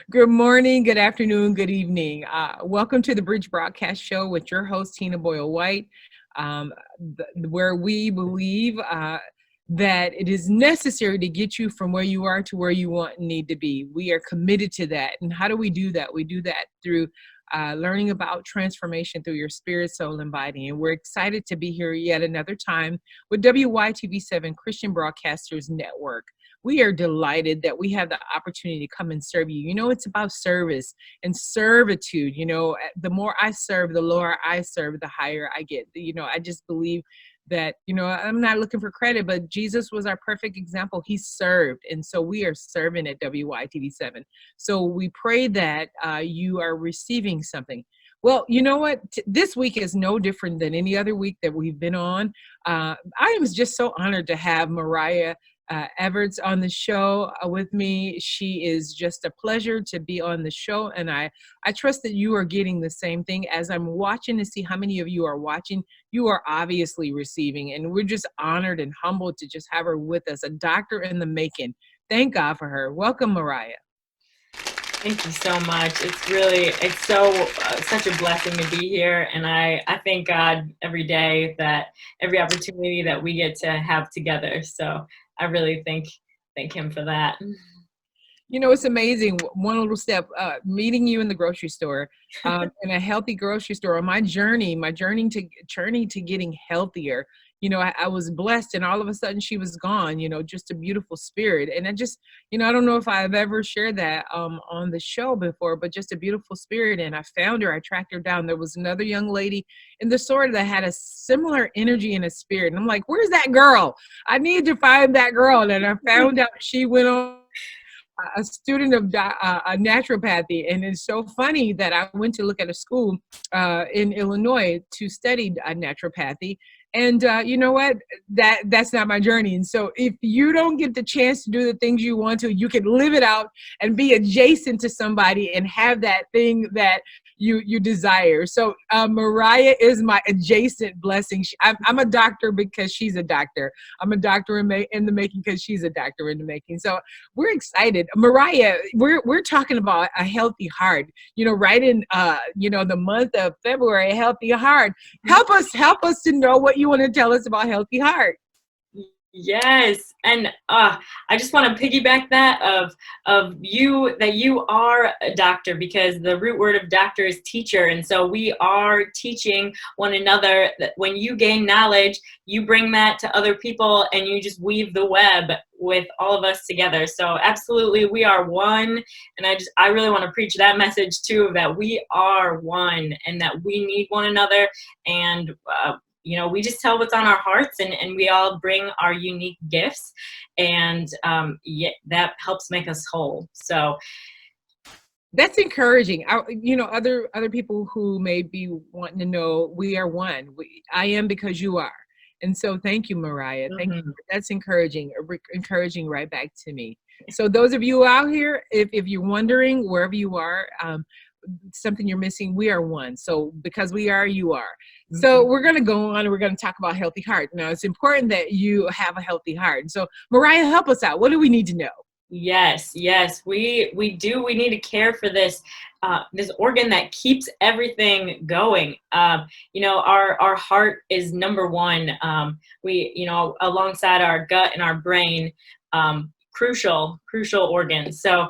Good morning, good afternoon, good evening. Welcome to the Bridge Broadcast Show with your host, Tina Boyle White, um, where we believe that it is necessary to get you from where you are to where you want and need to be. We are committed to that. And how do we do that? We do that through learning about transformation through your spirit, soul, and body. And we're excited to be here yet another time with WYTV7 Christian Broadcasters Network. We are delighted that we have the opportunity to come and serve you. You know, it's about service and servitude. You know, the more I serve, the lower I serve, the higher I get. You know, I just believe that, you know, I'm not looking for credit, but Jesus was our perfect example. He served. And so we are serving at WYTV7. So we pray that you are receiving something. Well, you know what? This week is no different than any other week that we've been on. I am just so honored to have Mariah Everts on the show with me. She is just a pleasure to be on the show, and I trust that you are getting the same thing. As I'm watching to see how many of you are watching, you are obviously receiving, and we're just honored and humbled to just have her with us, a doctor in the making. Thank God for her. Welcome, Mariah. Thank you so much. It's such a blessing to be here. And I thank God every day that every opportunity that we get to have together. So I really thank him for that. You know, it's amazing. One little step, meeting you in the grocery store, in a healthy grocery store. On my journey to getting healthier. You know, I was blessed, and all of a sudden she was gone. You know, just a beautiful spirit. And I just, you know, I don't know if I've ever shared that on the show before, but just a beautiful spirit. And I found her. I tracked her down. There was another young lady in the store that had a similar energy and a spirit. And I'm like, where's that girl? I need to find that girl. And I found out she went on a student of naturopathy. And it's so funny that I went to look at a school in Illinois to study naturopathy. And you know what? That's not my journey. And so if you don't get the chance to do the things you want to, you can live it out and be adjacent to somebody and have that thing that you desire. So Mariah is my adjacent blessing. I'm a doctor because she's a doctor. I'm a doctor in the making because she's a doctor in the making. So we're excited. Mariah, we're talking about a healthy heart. You know, right in you know, the month of February, a healthy heart. Help us to know what you want to tell us about healthy heart. Yes, and I just want to piggyback that of you that you are a doctor, because the root word of doctor is teacher, and so we are teaching one another. That when you gain knowledge, you bring that to other people, and you just weave the web with all of us together. So absolutely, we are one, and I really want to preach that message too, that we are one and that we need one another, and you know, we just tell what's on our hearts, and we all bring our unique gifts, and that helps make us whole. So That's encouraging. You know, other people who may be wanting to know, we are one. I am because you are. And so thank you, Mariah. Thank you. mhm. That's encouraging, encouraging right back to me. So those of you out here, if you're wondering wherever you are, something you're missing, we are one. So because we are, you are. So we're going to go on and we're going to talk about healthy heart. Now, it's important that you have a healthy heart. So Mariah, help us out. What do we need to know? Yes, we do. We need to care for this organ that keeps everything going. You know, our heart is number one. We, you know, alongside our gut and our brain, crucial organs. So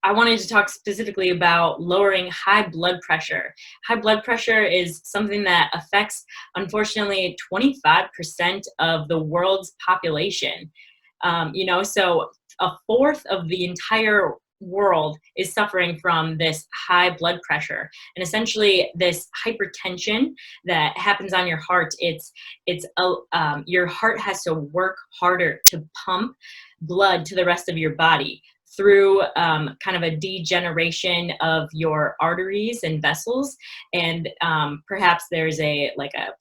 I wanted to talk specifically about lowering high blood pressure. High blood pressure is something that affects, unfortunately, 25% of the world's population. You know, so a fourth of the entire world is suffering from this high blood pressure, and essentially this hypertension that happens on your heart. Your heart has to work harder to pump blood to the rest of your body through kind of a degeneration of your arteries and vessels, and perhaps there's a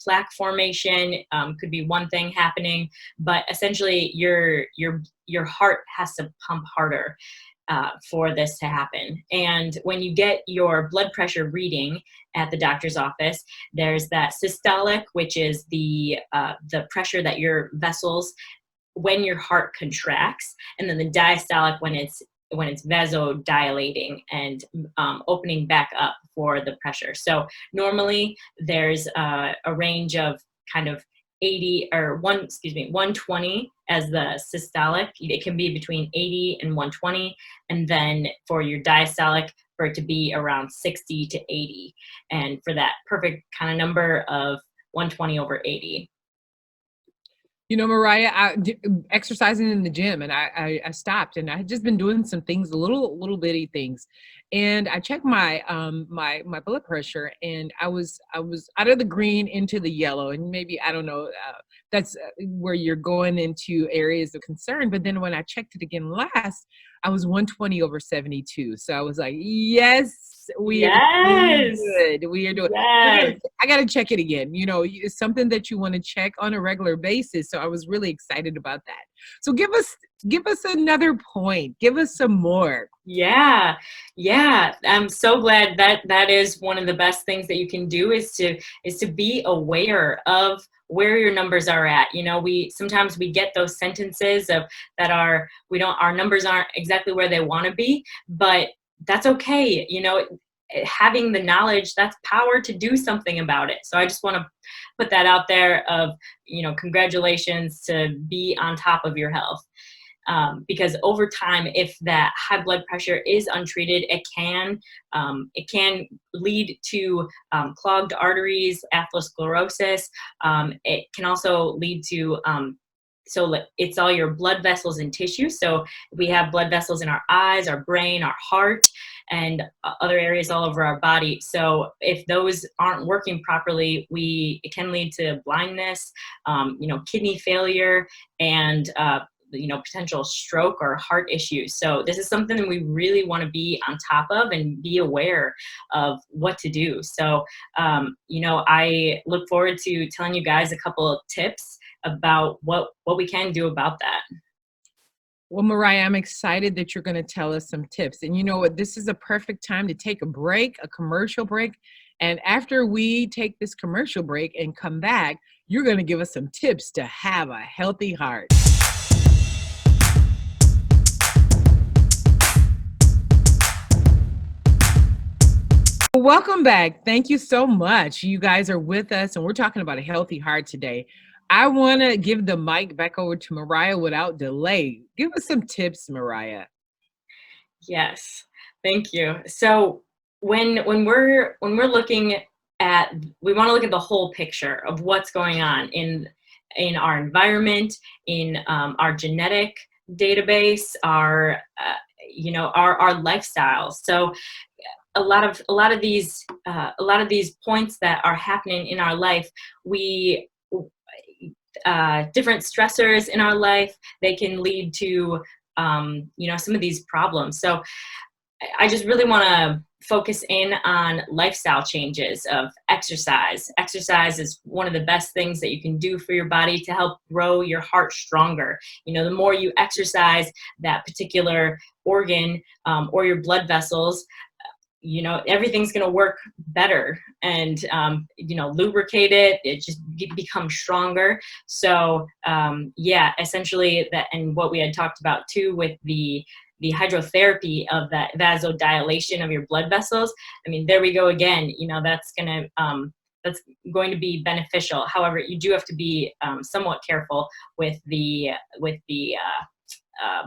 plaque formation. Could be one thing happening, but essentially your heart has to pump harder for this to happen. And when you get your blood pressure reading at the doctor's office, there's that systolic, which is the pressure that your vessels when your heart contracts, and then the diastolic when it's when it's vasodilating and opening back up for the pressure. So normally there's a range of kind of 80 or 120 as the systolic. It can be between 80 and 120, and then for your diastolic, for it to be around 60 to 80, and for that perfect kind of number of 120 over 80. You know, Mariah, exercising in the gym, and I stopped, and I had just been doing some things, little bitty things, and I checked my blood pressure, and I was out of the green into the yellow, and maybe I don't know, that's where you're going into areas of concern. But then when I checked it again last, I was 120 over 72. So I was like, yes, we are doing Yes. good. We are doing. Yes. I gotta check it again. You know, it's something that you want to check on a regular basis. So I was really excited about that. So give us another point. Give us some more. Yeah, yeah. I'm so glad that that is one of the best things that you can do is to be aware of where your numbers are at. You know, we sometimes we get those sentences of that are we don't our numbers aren't exactly where they want to be, but that's okay. You know, having the knowledge, that's power to do something about it. So I just want to put that out there of, you know, congratulations to be on top of your health. Because over time, if that high blood pressure is untreated, it can lead to clogged arteries, atherosclerosis. It can also lead to so it's all your blood vessels and tissue. So we have blood vessels in our eyes, our brain, our heart, and other areas all over our body. So if those aren't working properly, it can lead to blindness, you know, kidney failure, and you know, potential stroke or heart issues. So this is something that we really want to be on top of and be aware of what to do. So you know, I look forward to telling you guys a couple of tips about what we can do about that. Well, Mariah, I'm excited that you're going to tell us some tips. And you know what? This is a perfect time to take a break, a commercial break. And after we take this commercial break and come back, you're going to give us some tips to have a healthy heart. Welcome back. Thank you so much. You guys are with us, and we're talking about a healthy heart today. I want to give the mic back over to Mariah without delay. Give us some tips, Mariah. Yes, thank you. So when we're looking at, we want to look at the whole picture of what's going on in our environment, in our genetic database, our you know, our lifestyles. So a lot of these points that are happening in our life, we different stressors in our life, they can lead to you know, some of these problems. So I just really want to focus in on lifestyle changes of exercise. Exercise is one of the best things that you can do for your body to help grow your heart stronger. You know, the more you exercise that particular organ or your blood vessels, you know, everything's going to work better, and you know, lubricate it just becomes stronger. So yeah, essentially that, and what we had talked about too with the hydrotherapy of that vasodilation of your blood vessels. I mean, there we go again. You know, that's going to be beneficial. However, you do have to be somewhat careful with the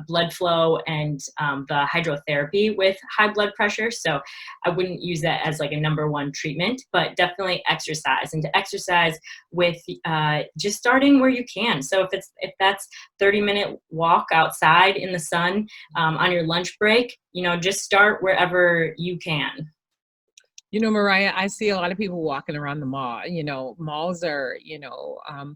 blood flow and the hydrotherapy with high blood pressure. So I wouldn't use that as like a number one treatment, but definitely exercise, and to exercise with just starting where you can. So if that's 30-minute walk outside in the sun on your lunch break, you know, just start wherever you can. You know, Mariah, I see a lot of people walking around the mall. You know, malls are,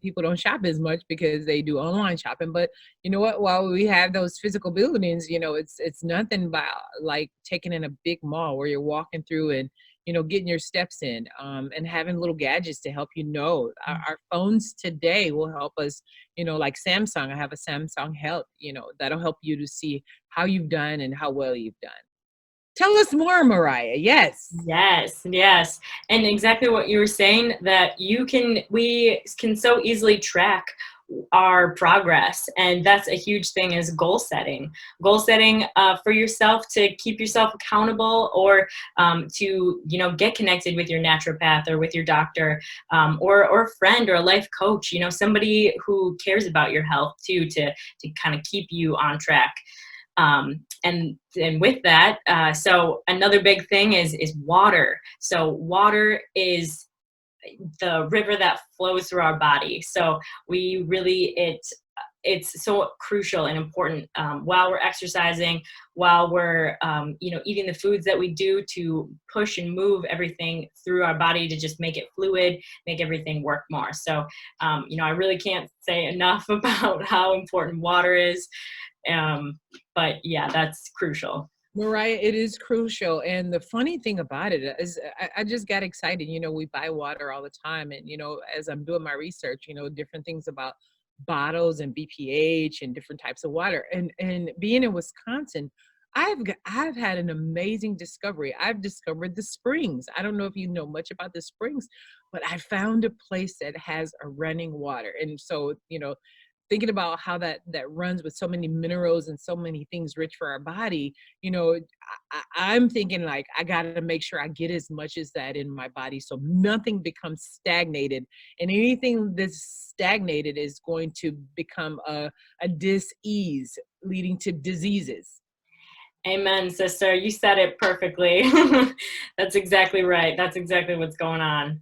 people don't shop as much because they do online shopping. But you know what? While we have those physical buildings, you know, it's nothing but like taking in a big mall where you're walking through and, you know, getting your steps in, and having little gadgets to help you know. Our phones today will help us, you know, like Samsung. I have a Samsung Health, you know, that'll help you to see how you've done and how well you've done. Tell us more, Mariah. Yes. Yes, yes. And exactly what you were saying, that we can so easily track our progress. And that's a huge thing, is goal setting for yourself, to keep yourself accountable, or to, you know, get connected with your naturopath or with your doctor, or a friend or a life coach, you know, somebody who cares about your health too, to kind of keep you on track. And with that, so another big thing is water. So water is the river that flows through our body. So we really, it's so crucial and important, while we're exercising, while we're you know, eating the foods that we do, to push and move everything through our body, to just make it fluid, make everything work more. So you know, I really can't say enough about how important water is. But yeah, that's crucial. Mariah, it is crucial. And the funny thing about it is, I just got excited. You know, we buy water all the time. And, you know, as I'm doing my research, you know, different things about bottles and BPH and different types of water. And being in Wisconsin, I've had an amazing discovery. I've discovered the springs. I don't know if you know much about the springs, but I found a place that has a running water. And so, you know, thinking about how that runs with so many minerals and so many things rich for our body, you know, I'm thinking like I got to make sure I get as much as that in my body so nothing becomes stagnated, and anything that's stagnated is going to become a dis-ease leading to diseases. Amen, sister. You said it perfectly. That's exactly right. That's exactly what's going on.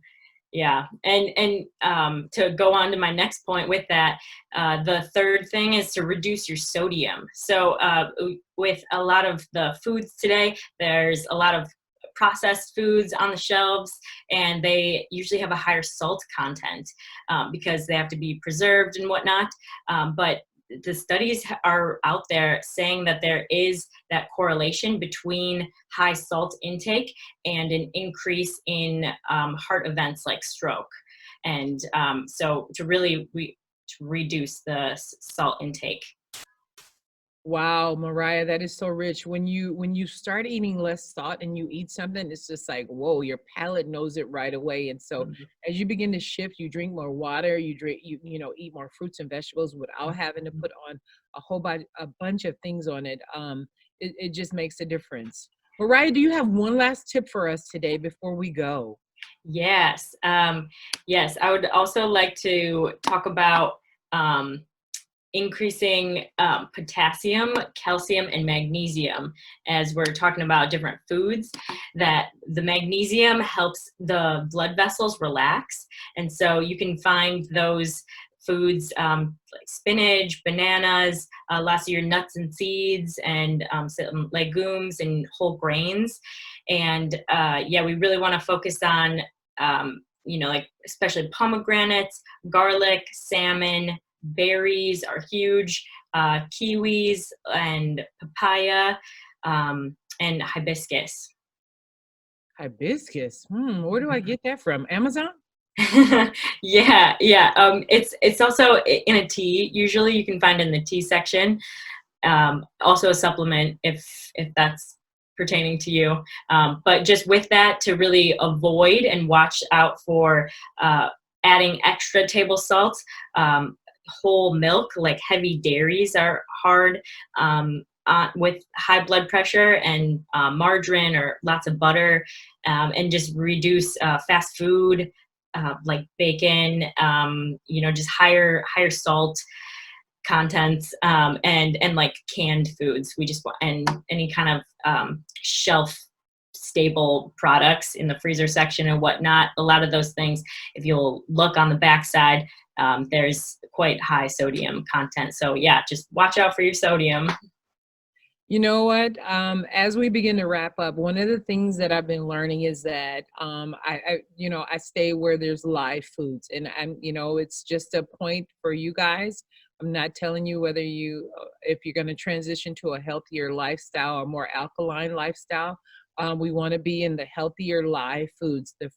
Yeah, and to go on to my next point with that, the third thing is to reduce your sodium. So with a lot of the foods today, there's a lot of processed foods on the shelves, and they usually have a higher salt content, because they have to be preserved and whatnot. But the studies are out there saying that there is that correlation between high salt intake and an increase in heart events like stroke. And so to really to reduce the salt intake. Wow, Mariah, that is so rich. When you start eating less salt and you eat something, it's just like, whoa, your palate knows it right away. And so Mhm. as you begin to shift, you drink more water, you know, eat more fruits and vegetables without having to put on a bunch of things on it. It just makes a difference. Mariah, do you have one last tip for us today before we go? Yes. Yes, I would also like to talk about um, increasing potassium, calcium, and magnesium, as we're talking about different foods. That the magnesium helps the blood vessels relax. And so you can find those foods, like spinach, bananas, lots of your nuts and seeds, and some legumes and whole grains. And yeah, we really want to focus on, you know, like especially pomegranates, garlic, salmon, berries are huge, kiwis and papaya, and hibiscus. Hibiscus. Where do I get that from? Amazon? Yeah, yeah. It's also in a tea. Usually, you can find in the tea section. Also, a supplement if that's pertaining to you. But just with that, to really avoid and watch out for adding extra table salt. Whole milk, like heavy dairies, are hard with high blood pressure, and margarine or lots of butter, and just reduce fast food, like bacon, you know, just higher salt contents, and like canned foods. We just want, and any kind of shelf stable products in the freezer section and whatnot. A lot of those things, if you'll look on the backside, there's quite high sodium content. So yeah, just watch out for your sodium. You know what? As we begin to wrap up, one of the things that I've been learning is that you know, I stay where there's live foods, and you know, it's just a point for you guys. I'm not telling you whether if you're going to transition to a healthier lifestyle or more alkaline lifestyle. We want to be in the healthier live foods, the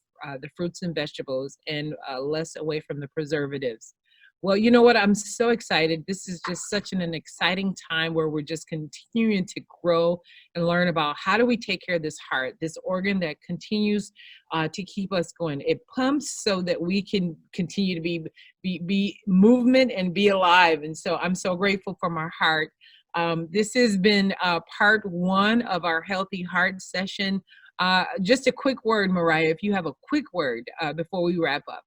fruits and vegetables, and less away from the preservatives. Well, you know what? I'm so excited. This is just such an exciting time where we're just continuing to grow and learn about how do we take care of this heart, this organ that continues to keep us going. It pumps so that we can continue to be movement and be alive. And so I'm so grateful for my heart. This has been part one of our Healthy Heart session. Just a quick word, Mariah, if you have a quick word before we wrap up.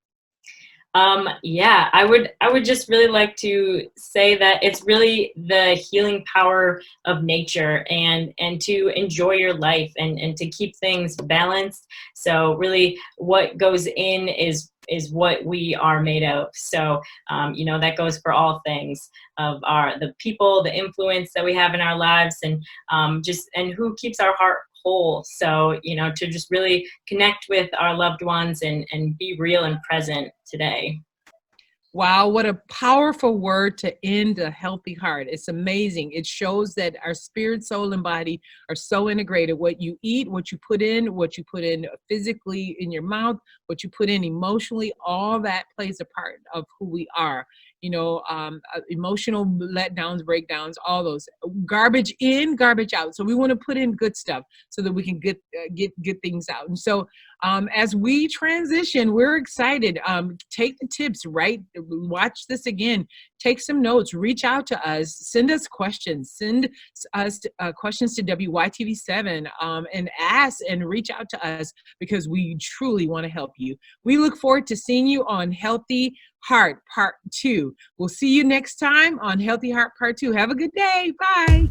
Yeah, I would just really like to say that it's really the healing power of nature, and to enjoy your life, and to keep things balanced. So really what goes in is what we are made of. So that goes for all things of the people, the influence that we have in our lives, and just and who keeps our heart whole. So to just really connect with our loved ones, and be real and present today. Wow, what a powerful word to end a healthy heart. It's amazing. It shows that our spirit, soul, and body are so integrated. What you eat, what you put in physically in your mouth, what you put in emotionally, all that plays a part of who we are. Emotional letdowns, breakdowns, all those. Garbage in, garbage out. So we want to put in good stuff so that we can get things out. And so as we transition, we're excited. Take the tips, right? Watch this again. Take some notes. Reach out to us. Send us questions. Send us questions to WYTV7 and ask and reach out to us because we truly want to help you. We look forward to seeing you on Healthy Heart Part 2. We'll see you next time on Healthy Heart Part 2. Have a good day. Bye.